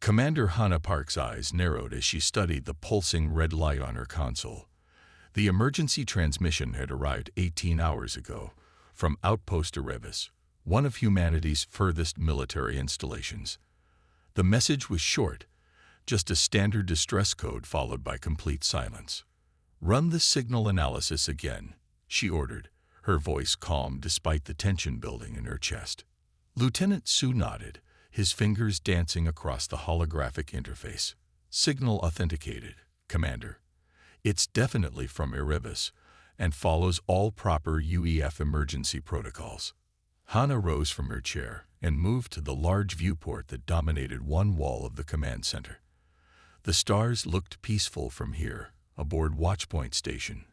Commander Hannah Park's eyes narrowed as she studied the pulsing red light on her console. The emergency transmission had arrived 18 hours ago from Outpost Erebus, one of humanity's furthest military installations. The message was short, just a standard distress code followed by complete silence. "Run the signal analysis again," she ordered, her voice calm despite the tension building in her chest. Lieutenant Sue nodded, his fingers dancing across the holographic interface. "Signal authenticated, Commander. It's definitely from Erebus and follows all proper UEF emergency protocols." Hannah rose from her chair and moved to the large viewport that dominated one wall of the command center. The stars looked peaceful from here, aboard Watchpoint Station.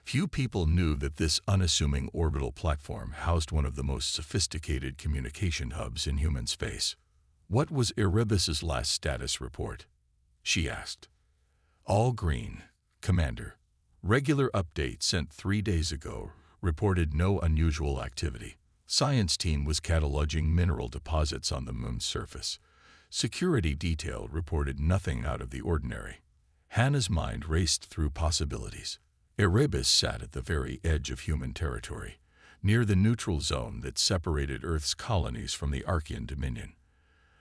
Few people knew that this unassuming orbital platform housed one of the most sophisticated communication hubs in human space. "What was Erebus's last status report?" she asked. "All green, Commander. Regular update sent 3 days ago reported no unusual activity. Science team was cataloging mineral deposits on the moon's surface. Security detail reported nothing out of the ordinary." Hannah's mind raced through possibilities. Erebus sat at the very edge of human territory, near the neutral zone that separated Earth's colonies from the Archean dominion.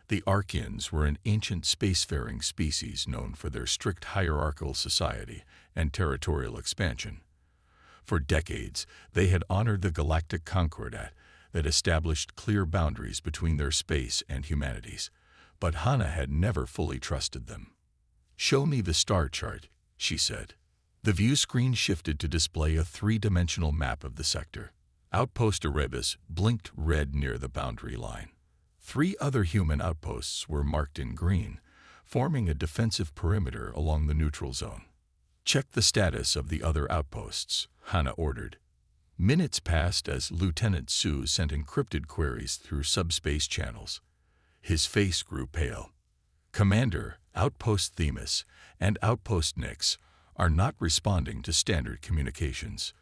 The Archeans were an ancient spacefaring species known for their strict hierarchical society and territorial expansion. For decades, they had honored the Galactic Concordat that established clear boundaries between their space and humanity's, but Hannah had never fully trusted them. "Show me the star chart," she said. The view screen shifted to display a three-dimensional map of the sector. Outpost Erebus blinked red near the boundary line. 3 other human outposts were marked in green, forming a defensive perimeter along the neutral zone. "Check the status of the other outposts," Hannah ordered. Minutes passed as Lieutenant Sue sent encrypted queries through subspace channels. His face grew pale. "Commander, Outpost Themis and Outpost Nyx are not responding to standard communications."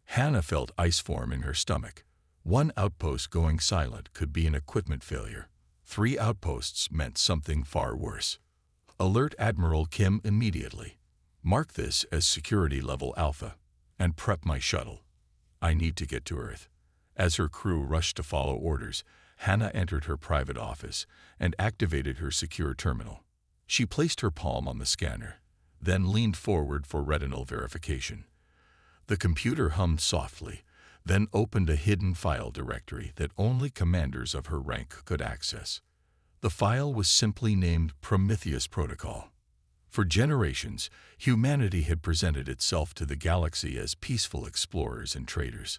Hannah felt ice form in her stomach. One outpost going silent could be an equipment failure. 3 outposts meant something far worse. "Alert Admiral Kim immediately. Mark this as security level alpha, and prep my shuttle. I need to get to Earth." As her crew rushed to follow orders, Hannah entered her private office and activated her secure terminal. She placed her palm on the scanner, then leaned forward for retinal verification. The computer hummed softly, then opened a hidden file directory that only commanders of her rank could access. The file was simply named Prometheus Protocol. For generations, humanity had presented itself to the galaxy as peaceful explorers and traders.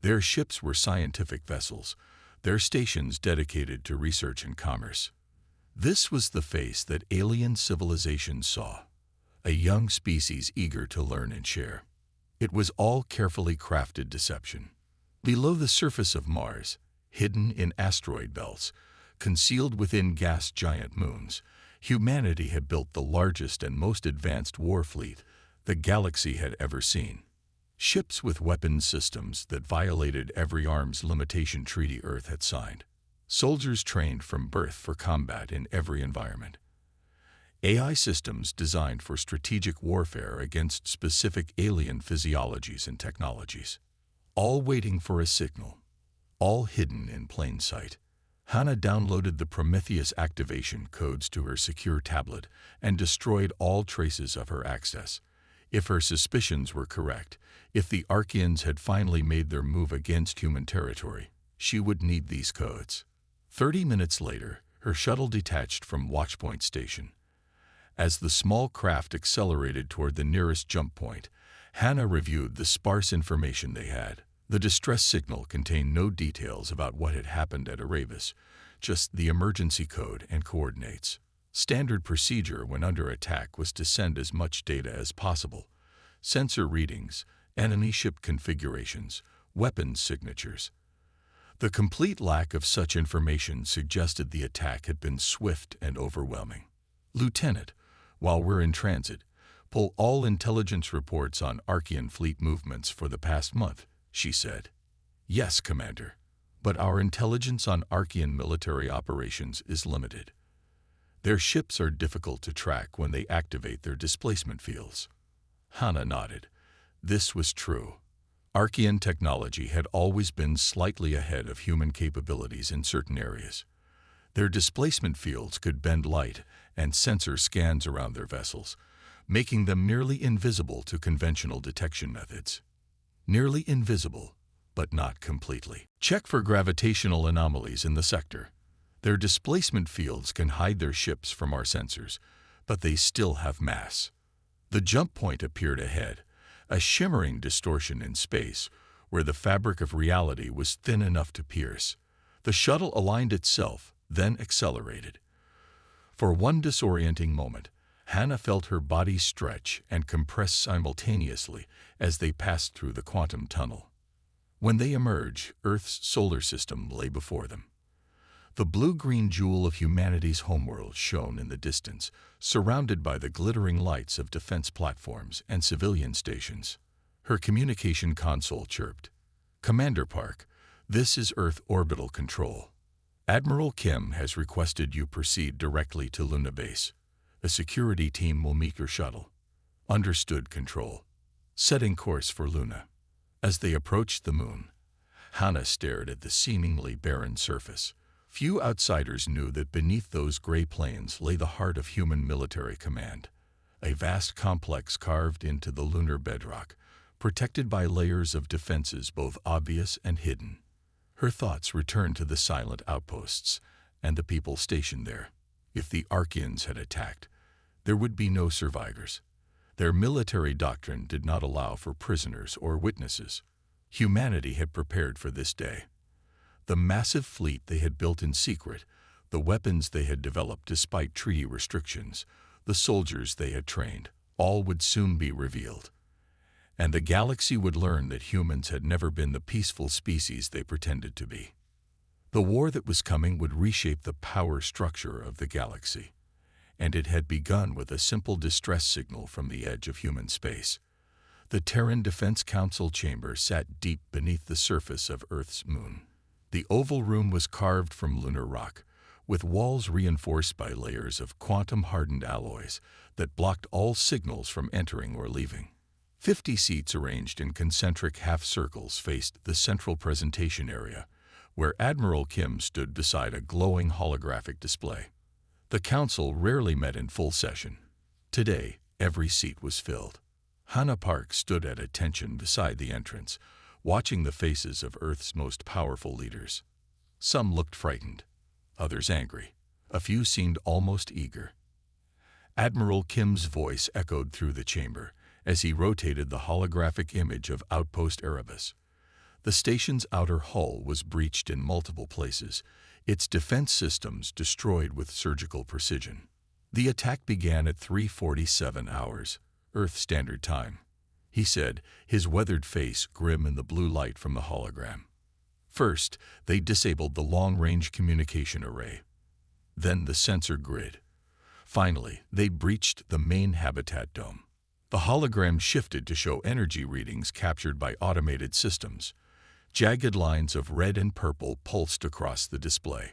Their ships were scientific vessels, their stations dedicated to research and commerce. This was the face that alien civilizations saw, a young species eager to learn and share. It was all carefully crafted deception. Below the surface of Mars, hidden in asteroid belts, concealed within gas giant moons, humanity had built the largest and most advanced war fleet the galaxy had ever seen. Ships with weapons systems that violated every arms limitation treaty Earth had signed. Soldiers trained from birth for combat in every environment. AI systems designed for strategic warfare against specific alien physiologies and technologies. All waiting for a signal. All hidden in plain sight. Hannah downloaded the Prometheus activation codes to her secure tablet and destroyed all traces of her access. If her suspicions were correct, if the Archeans had finally made their move against human territory, she would need these codes. 30 minutes later, her shuttle detached from Watchpoint Station. As the small craft accelerated toward the nearest jump point, Hannah reviewed the sparse information they had. The distress signal contained no details about what had happened at Erebus, just the emergency code and coordinates. Standard procedure when under attack was to send as much data as possible. Sensor readings, enemy ship configurations, weapons signatures. The complete lack of such information suggested the attack had been swift and overwhelming. "Lieutenant, while we're in transit, pull all intelligence reports on Archean fleet movements for the past month," she said. "Yes, Commander, but our intelligence on Archean military operations is limited." Their ships are difficult to track when they activate their displacement fields. Hannah nodded. This was true. Archean technology had always been slightly ahead of human capabilities in certain areas. Their displacement fields could bend light and sensor scans around their vessels, making them nearly invisible to conventional detection methods. Nearly invisible, but not completely. Check for gravitational anomalies in the sector. Their displacement fields can hide their ships from our sensors, but they still have mass. The jump point appeared ahead, a shimmering distortion in space where the fabric of reality was thin enough to pierce. The shuttle aligned itself, then accelerated. For one disorienting moment, Hannah felt her body stretch and compress simultaneously as they passed through the quantum tunnel. When they emerged, Earth's solar system lay before them. The blue-green jewel of humanity's homeworld shone in the distance, surrounded by the glittering lights of defense platforms and civilian stations. Her communication console chirped. "Commander Park, this is Earth Orbital Control. Admiral Kim has requested you proceed directly to Luna Base. A security team will meet your shuttle." "Understood, Control." Setting course for Luna. As they approached the moon, Hannah stared at the seemingly barren surface. Few outsiders knew that beneath those gray plains lay the heart of human military command, a vast complex carved into the lunar bedrock, protected by layers of defenses both obvious and hidden. Her thoughts returned to the silent outposts and the people stationed there. If the Archeans had attacked, there would be no survivors. Their military doctrine did not allow for prisoners or witnesses. Humanity had prepared for this day. The massive fleet they had built in secret, the weapons they had developed despite treaty restrictions, the soldiers they had trained, all would soon be revealed. And the galaxy would learn that humans had never been the peaceful species they pretended to be. The war that was coming would reshape the power structure of the galaxy, and it had begun with a simple distress signal from the edge of human space. The Terran Defense Council chamber sat deep beneath the surface of Earth's moon. The oval room was carved from lunar rock, with walls reinforced by layers of quantum-hardened alloys that blocked all signals from entering or leaving. 50 seats arranged in concentric half-circles faced the central presentation area, where Admiral Kim stood beside a glowing holographic display. The council rarely met in full session. Today, every seat was filled. Hannah Park stood at attention beside the entrance, watching the faces of Earth's most powerful leaders. Some looked frightened, others angry. A few seemed almost eager. Admiral Kim's voice echoed through the chamber as he rotated the holographic image of Outpost Erebus. The station's outer hull was breached in multiple places, its defense systems destroyed with surgical precision. The attack began at 3:47 hours, Earth Standard Time, he said, his weathered face grim in the blue light from the hologram. First, they disabled the long-range communication array. Then the sensor grid. Finally, they breached the main habitat dome. The hologram shifted to show energy readings captured by automated systems. Jagged lines of red and purple pulsed across the display.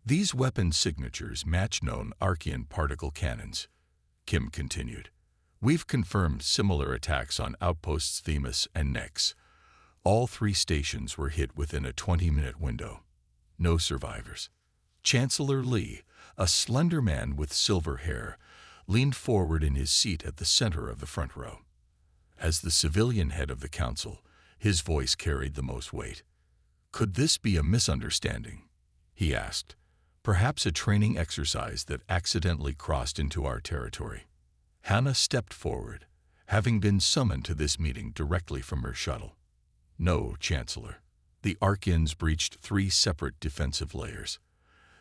These weapon signatures match known Archean particle cannons, Kim continued. We've confirmed similar attacks on outposts Themis and Nex. All 3 stations were hit within a 20-minute window. No survivors. Chancellor Lee, a slender man with silver hair, leaned forward in his seat at the center of the front row. As the civilian head of the council, his voice carried the most weight. "Could this be a misunderstanding?" he asked. "Perhaps a training exercise that accidentally crossed into our territory." Hannah stepped forward, having been summoned to this meeting directly from her shuttle. "No, Chancellor. The Archeans breached 3 separate defensive layers.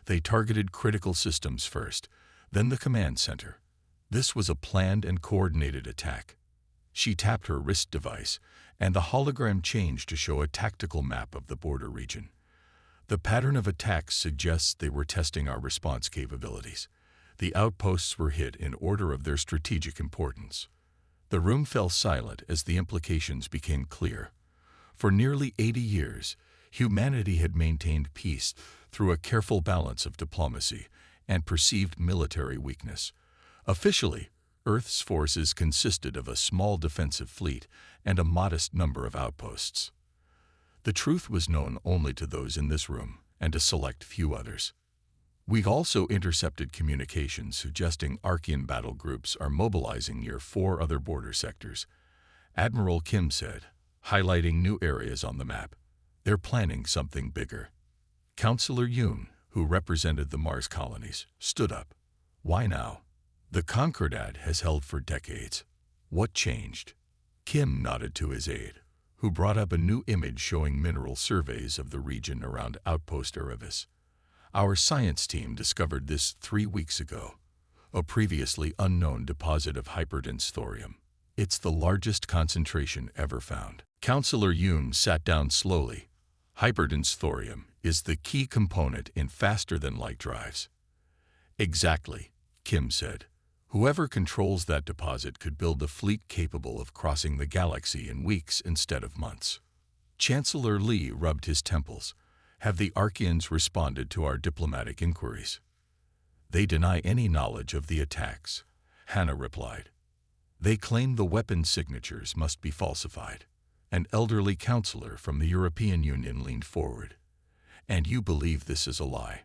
They targeted critical systems first, then the command center. This was a planned and coordinated attack." She tapped her wrist device, and the hologram changed to show a tactical map of the border region. "The pattern of attacks suggests they were testing our response capabilities. The outposts were hit in order of their strategic importance." The room fell silent as the implications became clear. For nearly 80 years, humanity had maintained peace through a careful balance of diplomacy, and perceived military weakness. Officially, Earth's forces consisted of a small defensive fleet and a modest number of outposts. The truth was known only to those in this room and a select few others. We also intercepted communications suggesting Archean battle groups are mobilizing near 4 other border sectors, Admiral Kim said, highlighting new areas on the map. They're planning something bigger. Counselor Yoon, who represented the Mars colonies, stood up. Why now? The Concordat has held for decades. What changed? Kim nodded to his aide, who brought up a new image showing mineral surveys of the region around Outpost Erebus. Our science team discovered this 3 weeks ago, a previously unknown deposit of hyperdense thorium. It's the largest concentration ever found. Counselor Yoon sat down slowly. Hyperdense thorium is the key component in faster-than-light drives. Exactly, Kim said. Whoever controls that deposit could build a fleet capable of crossing the galaxy in weeks instead of months. Chancellor Li rubbed his temples. Have the Archeans responded to our diplomatic inquiries? They deny any knowledge of the attacks, Hannah replied. They claim the weapon signatures must be falsified. An elderly counselor from the European Union leaned forward. And you believe this is a lie?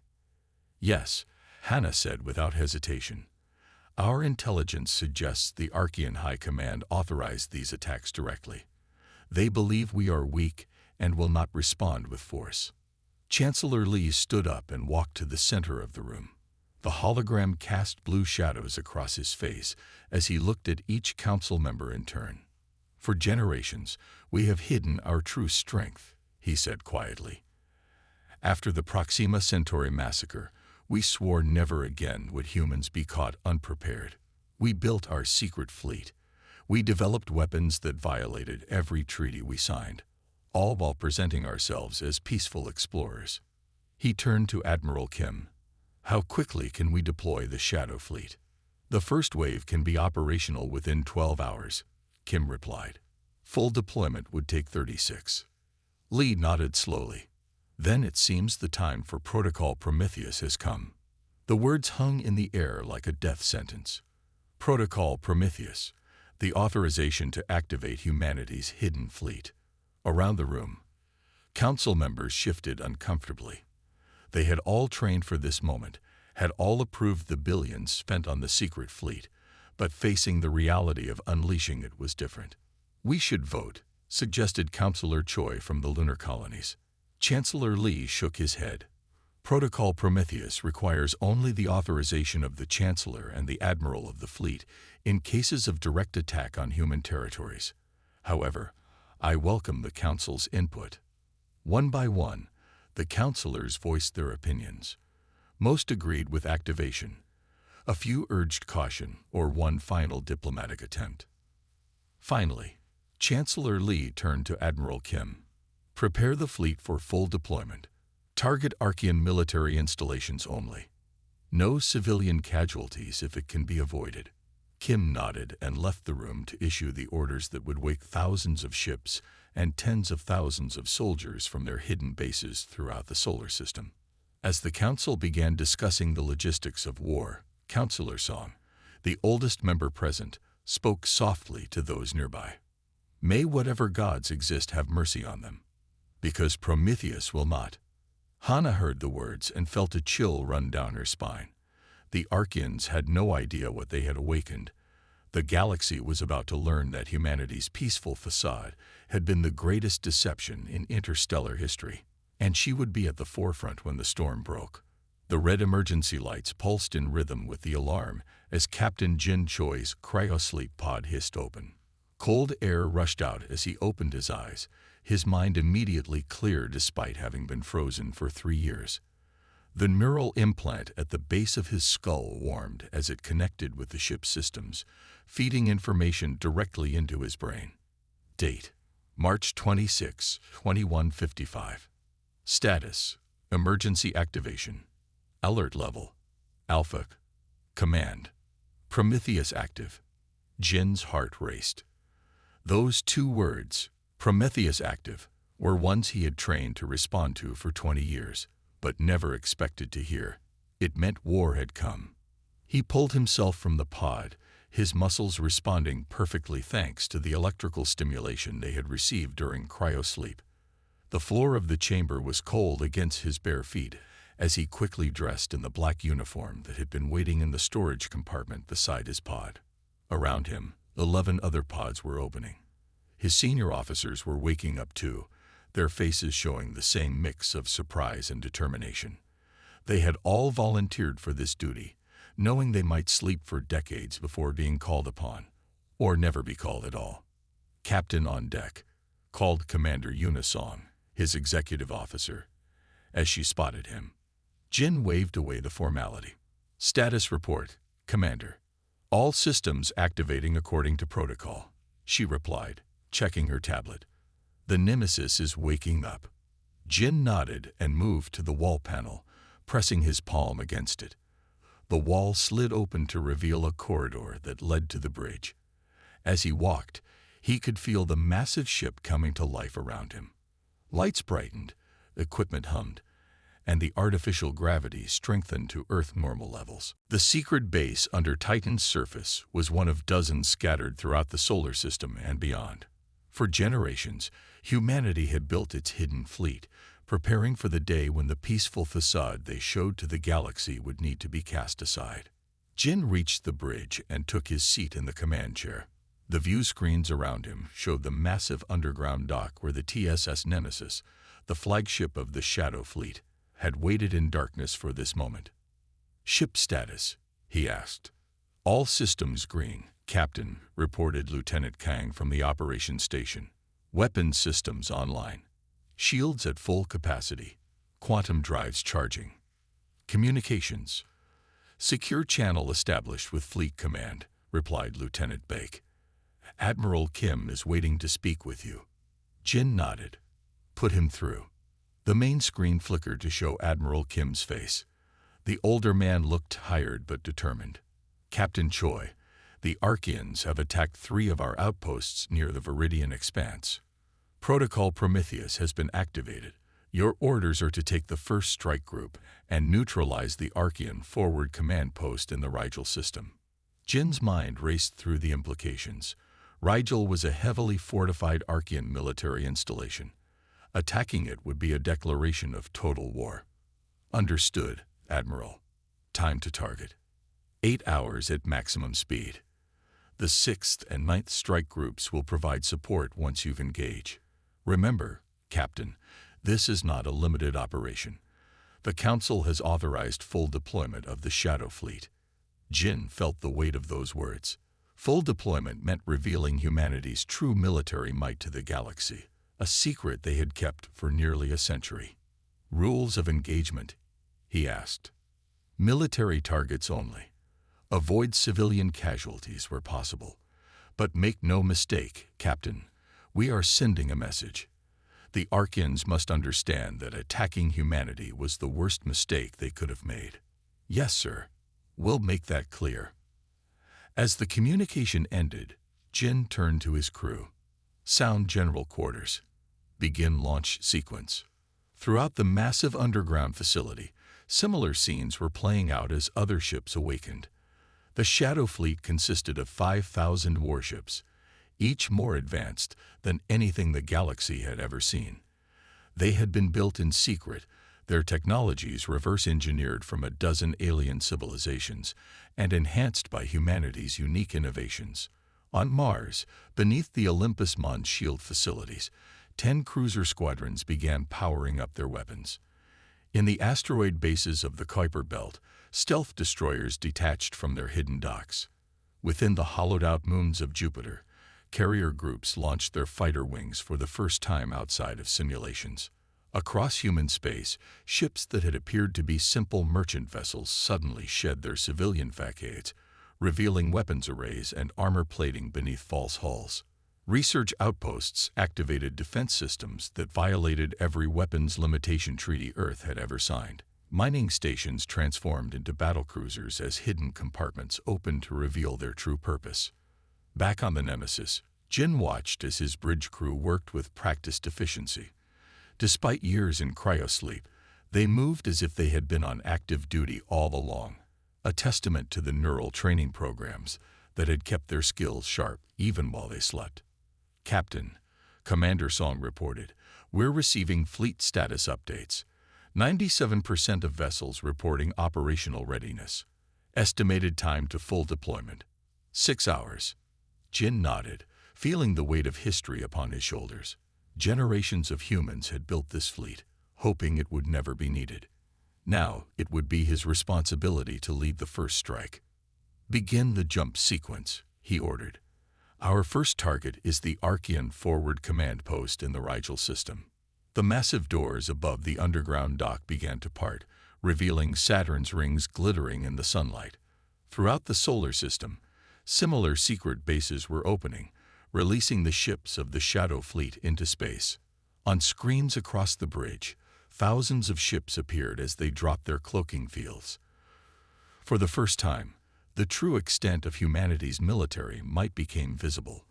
Yes, Hannah said without hesitation. Our intelligence suggests the Archean High Command authorized these attacks directly. They believe we are weak and will not respond with force. Chancellor Li stood up and walked to the center of the room. The hologram cast blue shadows across his face as he looked at each council member in turn. For generations, we have hidden our true strength, he said quietly. After the Proxima Centauri massacre, we swore never again would humans be caught unprepared. We built our secret fleet. We developed weapons that violated every treaty we signed, all while presenting ourselves as peaceful explorers. He turned to Admiral Kim. How quickly can we deploy the Shadow Fleet? The first wave can be operational within 12 hours, Kim replied. Full deployment would take 36. Li nodded slowly. Then it seems the time for Protocol Prometheus has come. The words hung in the air like a death sentence. Protocol Prometheus, the authorization to activate humanity's hidden fleet. Around the room, council members shifted uncomfortably. They had all trained for this moment, had all approved the billions spent on the secret fleet, but facing the reality of unleashing it was different. We should vote, suggested Counselor Choi from the lunar colonies. Chancellor Li shook his head. Protocol Prometheus requires only the authorization of the Chancellor and the Admiral of the fleet in cases of direct attack on human territories. However, I welcome the Council's input. One by one, the councillors voiced their opinions. Most agreed with activation. A few urged caution or one final diplomatic attempt. Finally, Chancellor Li turned to Admiral Kim. Prepare the fleet for full deployment. Target Archean military installations only. No civilian casualties if it can be avoided. Kim nodded and left the room to issue the orders that would wake thousands of ships and tens of thousands of soldiers from their hidden bases throughout the solar system. As the council began discussing the logistics of war, Counselor Song, the oldest member present, spoke softly to those nearby. May whatever gods exist have mercy on them, because Prometheus will not. Hannah heard the words and felt a chill run down her spine. The Archeans had no idea what they had awakened. The galaxy was about to learn that humanity's peaceful facade had been the greatest deception in interstellar history, and she would be at the forefront when the storm broke. The red emergency lights pulsed in rhythm with the alarm as Captain Jin Choi's cryosleep pod hissed open. Cold air rushed out as he opened his eyes, his mind immediately clear despite having been frozen for 3 years. The neural implant at the base of his skull warmed as it connected with the ship's systems, feeding information directly into his brain. Date: March 26, 2155. Status: Emergency activation. Alert level: Alpha. Command: Prometheus active. Jin's heart raced. Those 2 words, Prometheus active, were ones he had trained to respond to for 20 years, but never expected to hear. It meant war had come. He pulled himself from the pod, his muscles responding perfectly thanks to the electrical stimulation they had received during cryosleep. The floor of the chamber was cold against his bare feet as he quickly dressed in the black uniform that had been waiting in the storage compartment beside his pod. Around him, 11 other pods were opening. His senior officers were waking up too, their faces showing the same mix of surprise and determination. They had all volunteered for this duty, knowing they might sleep for decades before being called upon, or never be called at all. Captain on deck called Commander Unisong, his executive officer, as she spotted him. Jin waved away the formality. "Status report, Commander. All systems activating according to protocol," she replied, checking her tablet. "The Nemesis is waking up." Jin nodded and moved to the wall panel, pressing his palm against it. The wall slid open to reveal a corridor that led to the bridge. As he walked, he could feel the massive ship coming to life around him. Lights brightened, equipment hummed, and the artificial gravity strengthened to Earth normal levels. The secret base under Titan's surface was one of dozens scattered throughout the solar system and beyond. For generations, humanity had built its hidden fleet, preparing for the day when the peaceful facade they showed to the galaxy would need to be cast aside. Jin reached the bridge and took his seat in the command chair. The view screens around him showed the massive underground dock where the TSS Nemesis, the flagship of the Shadow Fleet, had waited in darkness for this moment. "Ship status?" he asked. "All systems green, Captain," reported Lieutenant Kang from the operations station. "Weapons systems online. Shields at full capacity. Quantum drives charging. Communications. Secure channel established with Fleet Command," replied Lieutenant Bake. "Admiral Kim is waiting to speak with you." Jin nodded. "Put him through." The main screen flickered to show Admiral Kim's face. The older man looked tired but determined. "Captain Choi, the Archeans have attacked 3 of our outposts near the Viridian Expanse. Protocol Prometheus has been activated. Your orders are to take the first strike group and neutralize the Archean forward command post in the Rigel system." Jin's mind raced through the implications. Rigel was a heavily fortified Archean military installation. Attacking it would be a declaration of total war. "Understood, Admiral. Time to target. 8 hours at maximum speed. The 6th and 9th strike groups will provide support once you've engaged. Remember, Captain, this is not a limited operation. The Council has authorized full deployment of the Shadow Fleet." Jin felt the weight of those words. Full deployment meant revealing humanity's true military might to the galaxy, a secret they had kept for nearly a century. "Rules of engagement?" he asked. "Military targets only. Avoid civilian casualties where possible. But make no mistake, Captain, we are sending a message. The Archeans must understand that attacking humanity was the worst mistake they could have made." "Yes, sir. We'll make that clear." As the communication ended, Jin turned to his crew. "Sound general quarters. Begin launch sequence." Throughout the massive underground facility, similar scenes were playing out as other ships awakened. The Shadow Fleet consisted of 5,000 warships, each more advanced than anything the galaxy had ever seen. They had been built in secret, their technologies reverse-engineered from a dozen alien civilizations and enhanced by humanity's unique innovations. On Mars, beneath the Olympus Mons shield facilities, 10 cruiser squadrons began powering up their weapons. In the asteroid bases of the Kuiper Belt, stealth destroyers detached from their hidden docks. Within the hollowed-out moons of Jupiter, carrier groups launched their fighter wings for the first time outside of simulations. Across human space, ships that had appeared to be simple merchant vessels suddenly shed their civilian facades, revealing weapons arrays and armor plating beneath false hulls. Research outposts activated defense systems that violated every weapons limitation treaty Earth had ever signed. Mining stations transformed into battlecruisers as hidden compartments opened to reveal their true purpose. Back on the Nemesis, Jin watched as his bridge crew worked with practiced efficiency. Despite years in cryosleep, They moved as if they had been on active duty all along, a testament to the neural training programs that had kept their skills sharp even while they slept. "Captain," Commander Song reported, "we're receiving fleet status updates. 97% of vessels reporting operational readiness. Estimated time to full deployment, 6 hours." Jin nodded, feeling the weight of history upon his shoulders. Generations of humans had built this fleet, hoping it would never be needed. Now it would be his responsibility to lead the first strike. "Begin the jump sequence," he ordered. "Our first target is the Archean forward command post in the Rigel system." The massive doors above the underground dock began to part, revealing Saturn's rings glittering in the sunlight. Throughout the solar system, similar secret bases were opening, releasing the ships of the Shadow Fleet into space. On screens across the bridge, thousands of ships appeared as they dropped their cloaking fields. For the first time, the true extent of humanity's military might become visible.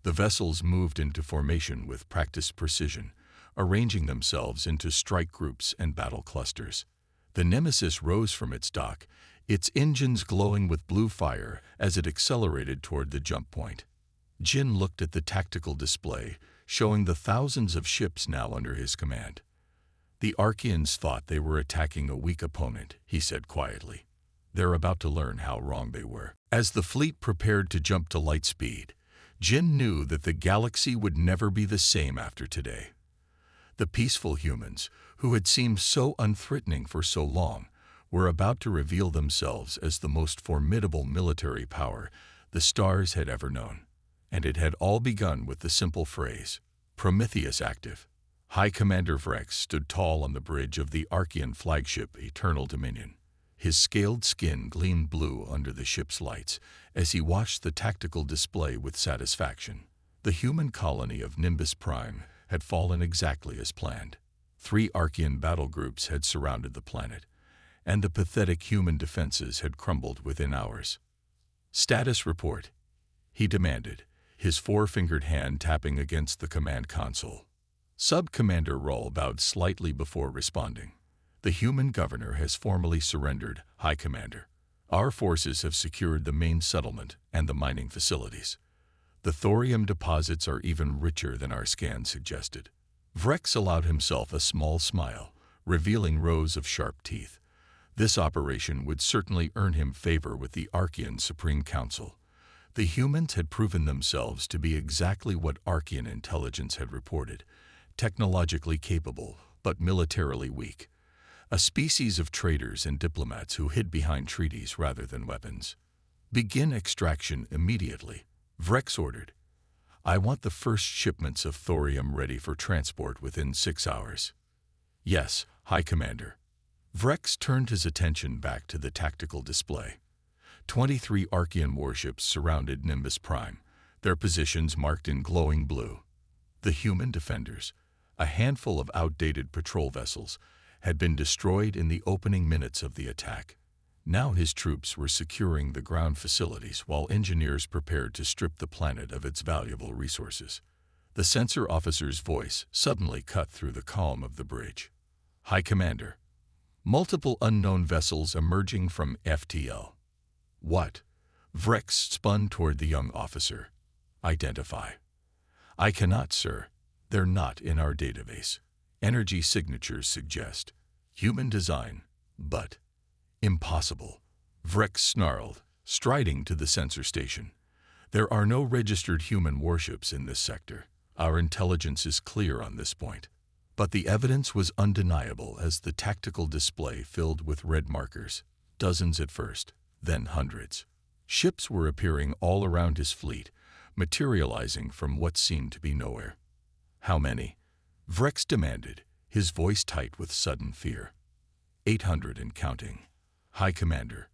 The vessels moved into formation with practiced precision, arranging themselves into strike groups and battle clusters. The Nemesis rose from its dock, its engines glowing with blue fire as it accelerated toward the jump point. Jin looked at the tactical display, showing the thousands of ships now under his command. "The Archeans thought they were attacking a weak opponent," he said quietly. "They're about to learn how wrong they were." As the fleet prepared to jump to light speed, Jin knew that the galaxy would never be the same after today. The peaceful humans, who had seemed so unthreatening for so long, were about to reveal themselves as the most formidable military power the stars had ever known. And it had all begun with the simple phrase, "Prometheus active." High Commander Vrex stood tall on the bridge of the Archean flagship Eternal Dominion. His scaled skin gleamed blue under the ship's lights as he watched the tactical display with satisfaction. The human colony of Nimbus Prime had fallen exactly as planned. 3 Archean battle groups had surrounded the planet, and the pathetic human defenses had crumbled within hours. "Status report," he demanded, his 4-fingered hand tapping against the command console. Sub-Commander Rull bowed slightly before responding. "The human governor has formally surrendered, High Commander. Our forces have secured the main settlement and the mining facilities. The thorium deposits are even richer than our scans suggested." Vrex allowed himself a small smile, revealing rows of sharp teeth. This operation would certainly earn him favor with the Archean Supreme Council. The humans had proven themselves to be exactly what Archean intelligence had reported, technologically capable, but militarily weak. A species of traitors and diplomats who hid behind treaties rather than weapons. "Begin extraction immediately," Vrex ordered. "I want the first shipments of thorium ready for transport within 6 hours." "Yes, High Commander." Vrex turned his attention back to the tactical display. 23 Archean warships surrounded Nimbus Prime, their positions marked in glowing blue. The human defenders, a handful of outdated patrol vessels, had been destroyed in the opening minutes of the attack. Now his troops were securing the ground facilities while engineers prepared to strip the planet of its valuable resources. The sensor officer's voice suddenly cut through the calm of the bridge. "High Commander, multiple unknown vessels emerging from FTL." "What?" Vrex spun toward the young officer. "Identify." "I cannot, sir. They're not in our database. Energy signatures suggest human design, but impossible." Vrex snarled, striding to the sensor station. "There are no registered human warships in this sector. Our intelligence is clear on this point." But the evidence was undeniable as the tactical display filled with red markers, dozens at first, then hundreds. Ships were appearing all around his fleet, materializing from what seemed to be nowhere. "How many?" Vrex demanded, his voice tight with sudden fear. 800 and counting. "High Commander,"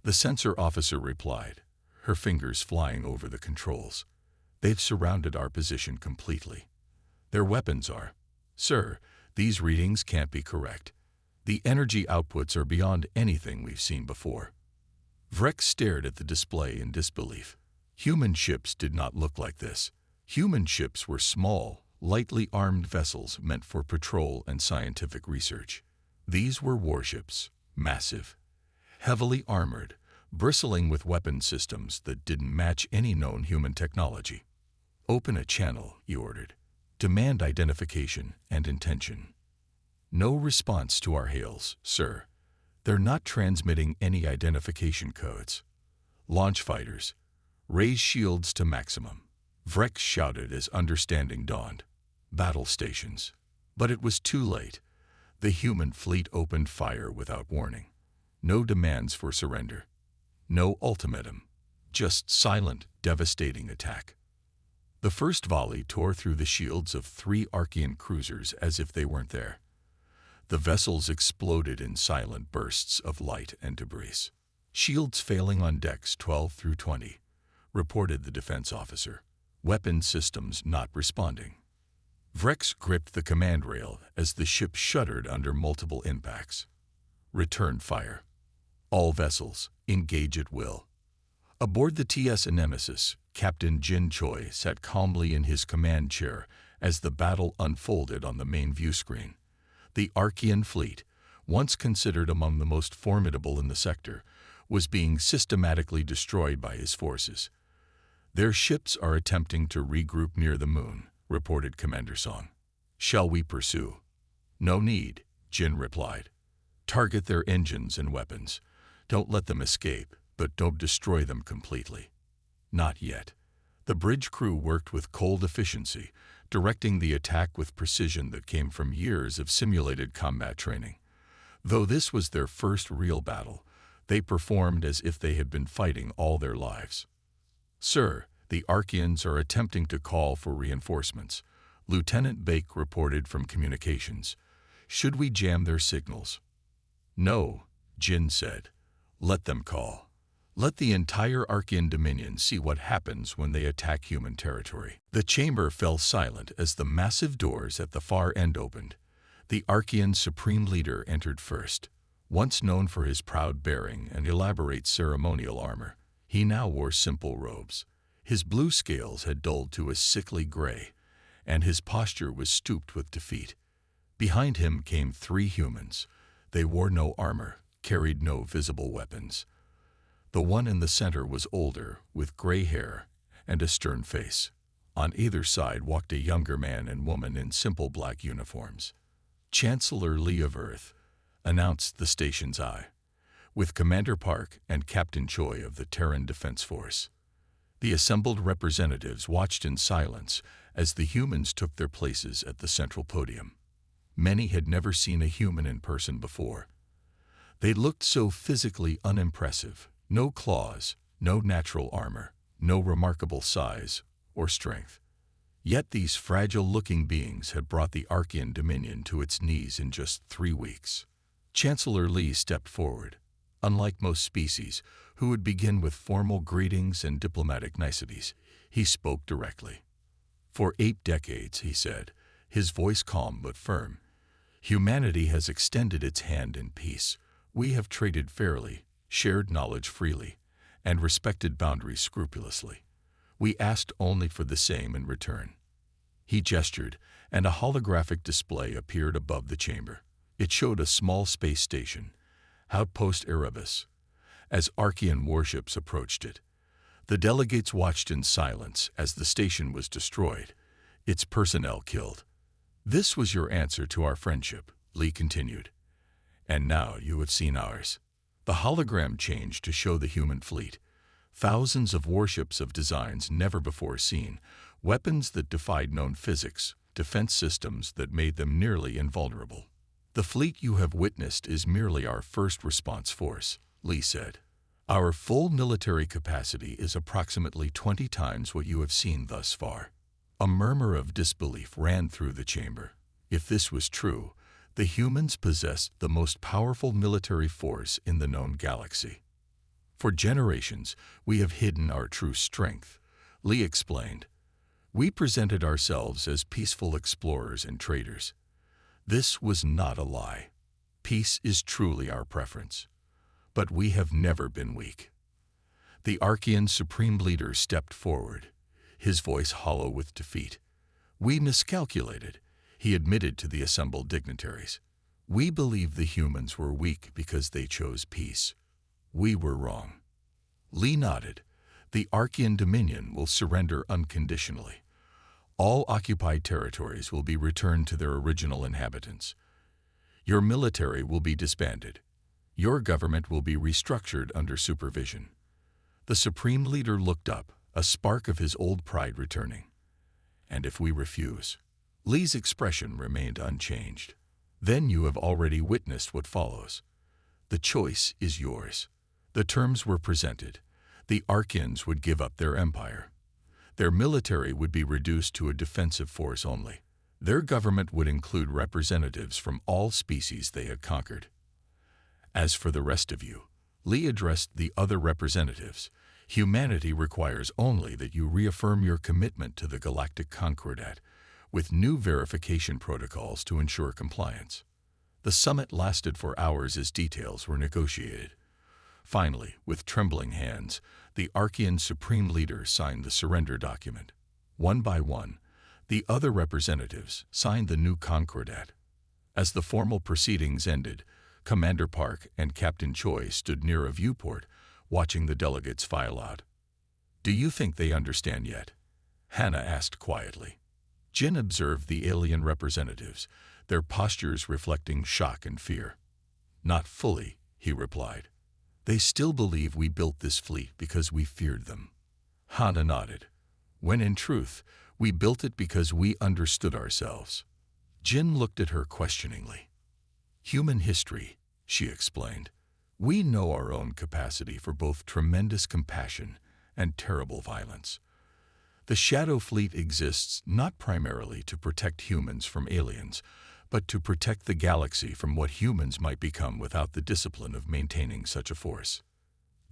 the sensor officer replied, her fingers flying over the controls. "They've surrounded our position completely. Their weapons are..." "Sir, these readings can't be correct. The energy outputs are beyond anything we've seen before." Vrex stared at the display in disbelief. Human ships did not look like this. Human ships were small, lightly armed vessels meant for patrol and scientific research. These were warships, massive, heavily armored, bristling with weapon systems that didn't match any known human technology. "Open a channel," he ordered. "Demand identification and intention." "No response to our hails, sir. They're not transmitting any identification codes." "Launch fighters, raise shields to maximum," Vrex shouted as understanding dawned. "Battle stations." But it was too late. The human fleet opened fire without warning. No demands for surrender. No ultimatum. Just silent, devastating attack. The first volley tore through the shields of 3 Archean cruisers as if they weren't there. The vessels exploded in silent bursts of light and debris. "Shields failing on decks 12 through 20, reported the defense officer. "Weapon systems not responding." Vrex gripped the command rail as the ship shuddered under multiple impacts. "Return fire. All vessels, engage at will." Aboard the TS Nemesis, Captain Jin Choi sat calmly in his command chair as the battle unfolded on the main view screen. The Archean fleet, once considered among the most formidable in the sector, was being systematically destroyed by his forces. "Their ships are attempting to regroup near the moon," reported Commander Song. "Shall we pursue?" "No need," Jin replied. "Target their engines and weapons. Don't let them escape, but don't destroy them completely." "Not yet." The bridge crew worked with cold efficiency, directing the attack with precision that came from years of simulated combat training. Though this was their first real battle, they performed as if they had been fighting all their lives. "Sir, the Archeans are attempting to call for reinforcements," Lieutenant Bake reported from communications. "Should we jam their signals?" "No," Jin said. "Let them call. Let the entire Archean Dominion see what happens when they attack human territory." The chamber fell silent as the massive doors at the far end opened. The Archean Supreme Leader entered first. Once known for his proud bearing and elaborate ceremonial armor, he now wore simple robes. His blue scales had dulled to a sickly gray, and his posture was stooped with defeat. Behind him came 3 humans. They wore no armor, carried no visible weapons. The one in the center was older, with gray hair and a stern face. On either side walked a younger man and woman in simple black uniforms. "Chancellor Lee of Earth," announced the station's eye, with Commander Park and Captain Choi of the Terran Defense Force. The assembled representatives watched in silence as the humans took their places at the central podium. Many had never seen a human in person before. They looked so physically unimpressive. No claws, no natural armor, no remarkable size or strength. Yet these fragile-looking beings had brought the Archean Dominion to its knees in just 3 weeks. Chancellor Lee stepped forward. Unlike most species, who would begin with formal greetings and diplomatic niceties, he spoke directly. "For 8 decades," he said, his voice calm but firm, "humanity has extended its hand in peace. We have traded fairly, shared knowledge freely, and respected boundaries scrupulously. We asked only for the same in return." He gestured, and a holographic display appeared above the chamber. It showed a small space station, Outpost Erebus. As Archean warships approached it, the delegates watched in silence as the station was destroyed, its personnel killed. "This was your answer to our friendship," Lee continued. "And now you have seen ours." The hologram changed to show the human fleet. Thousands of warships of designs never before seen, weapons that defied known physics, defense systems that made them nearly invulnerable. "The fleet you have witnessed is merely our first response force," Lee said. "Our full military capacity is approximately 20 times what you have seen thus far." A murmur of disbelief ran through the chamber. If this was true, the humans possessed the most powerful military force in the known galaxy. "For generations, we have hidden our true strength," Lee explained. "We presented ourselves as peaceful explorers and traders. This was not a lie. Peace is truly our preference. But we have never been weak." The Archean Supreme Leader stepped forward, his voice hollow with defeat. "We miscalculated," he admitted to the assembled dignitaries. We believe the humans were weak because they chose peace. We were wrong. Lee nodded. The Archean Dominion will surrender unconditionally. All occupied territories will be returned to their original inhabitants. Your military will be disbanded. Your government will be restructured under supervision. The Supreme Leader looked up, a spark of his old pride returning. And if we refuse? Lee's expression remained unchanged. Then you have already witnessed what follows. The choice is yours. The terms were presented. The Archeans would give up their empire. Their military would be reduced to a defensive force only. Their government would include representatives from all species they had conquered. As for the rest of you, Lee addressed the other representatives, humanity requires only that you reaffirm your commitment to the Galactic Concordat, with new verification protocols to ensure compliance. The summit lasted for hours as details were negotiated. Finally, with trembling hands, the Archean Supreme Leader signed the surrender document. One by one, the other representatives signed the new Concordat. As the formal proceedings ended, Commander Park and Captain Choi stood near a viewport, watching the delegates file out. "Do you think they understand yet?" Hannah asked quietly. Jin observed the alien representatives, their postures reflecting shock and fear. "Not fully," he replied. "They still believe we built this fleet because we feared them." Hannah nodded. "When in truth, we built it because we understood ourselves." Jin looked at her questioningly. "Human history," she explained. "We know our own capacity for both tremendous compassion and terrible violence. The Shadow Fleet exists not primarily to protect humans from aliens, but to protect the galaxy from what humans might become without the discipline of maintaining such a force."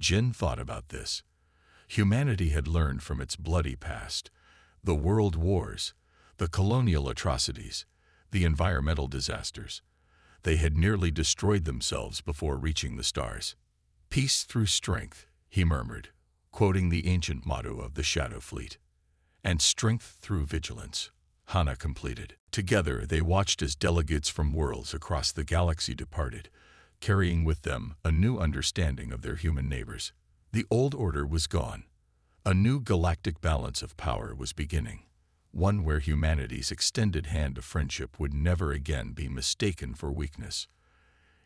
Jin thought about this. Humanity had learned from its bloody past, the world wars, the colonial atrocities, the environmental disasters. They had nearly destroyed themselves before reaching the stars. "Peace through strength," he murmured, quoting the ancient motto of the Shadow Fleet. "And strength through vigilance," Hannah completed. Together they watched as delegates from worlds across the galaxy departed, carrying with them a new understanding of their human neighbors. The old order was gone. A new galactic balance of power was beginning, one where humanity's extended hand of friendship would never again be mistaken for weakness.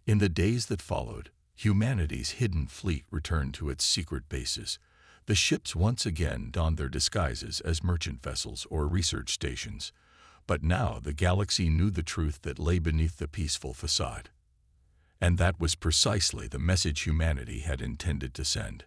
In the days that followed, humanity's hidden fleet returned to its secret bases. The ships once again donned their disguises as merchant vessels or research stations, but now the galaxy knew the truth that lay beneath the peaceful facade. And that was precisely the message humanity had intended to send.